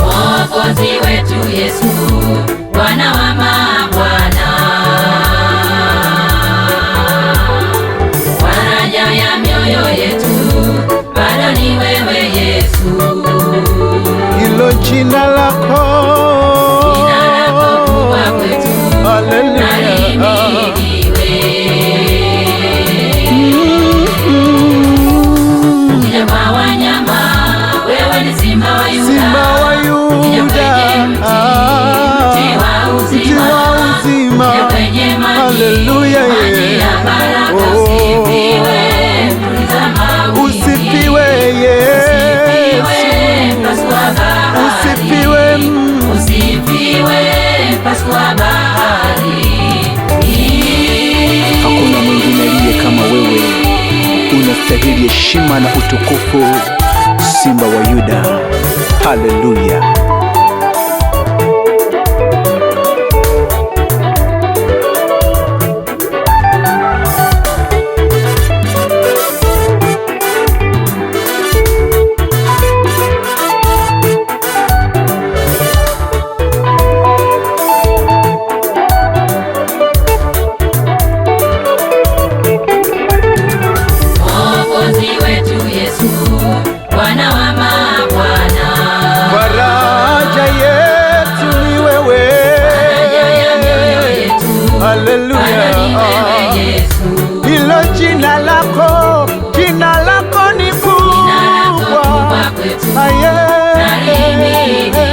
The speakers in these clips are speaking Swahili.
Mwokozi wetu Yesu, Bwana wa mabwana, faraja ya mioyo yetu, bado ni wewe Yesu. Hilo jina lako kubwa kwetu, haleluya, lihimidiwe. Mnyama wa wanyama, wewe ni simba wa Yuda, simba wa Yuda, mti wa uzima, haleluya, usifiwe mpasua bahari. Hakuna mwingine aliye kama wewe, unastahili heshima na utukufu, simba wa Yuda, haleluya. Mwokozi wetu Yesu, Bwana wa mabwana, faraja yetu ni wewe, faraja ya mioyo yetu, haleluya. bado ni wewe Yesu. Hilo jina lako ni kubwa kwetu, lihimidiwe.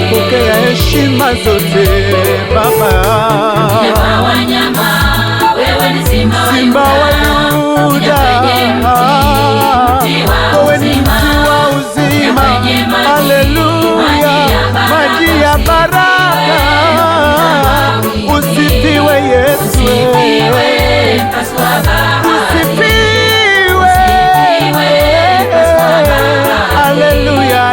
Pokea heshima zote Baba. Mnyama wa wanyama, wewe ni simba wa Simba wa Yuda, wewe ni mti wa uzima, haleluya, maji ya baraka, usifiwe Yesu, mpasua bahari. haleluya.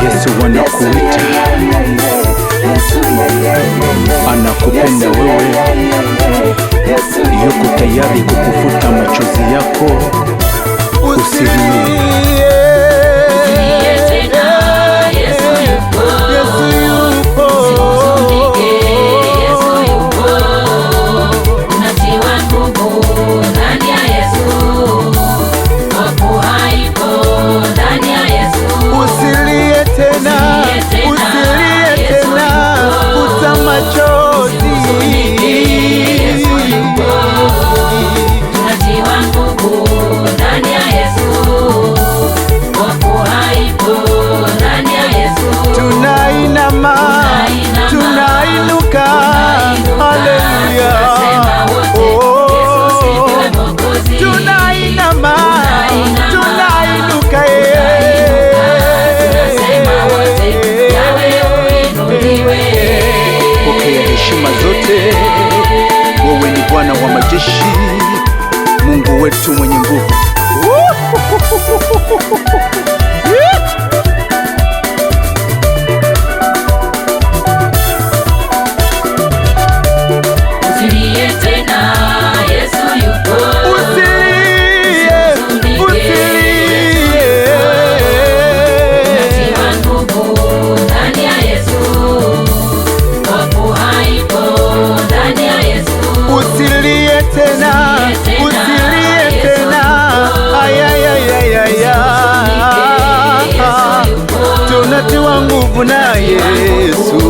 Yesu wanakuita, anakupenda wewe, yuko tayari kukufuta machozi yako. Usilie. Tunainuka, haleluya, tunainama, tunainuka, Pokea heshima zote, wewe ni Bwana wa majeshi, Mungu wetu mwenye nguvu. Usilie tena, Yesu yupo. usilie. Unatiwa nguvu ndani ya Yesu, wokovu haipo ndani ya Yesu. Usilie tena, ayayayaya, tunatiwa nguvu na Yesu.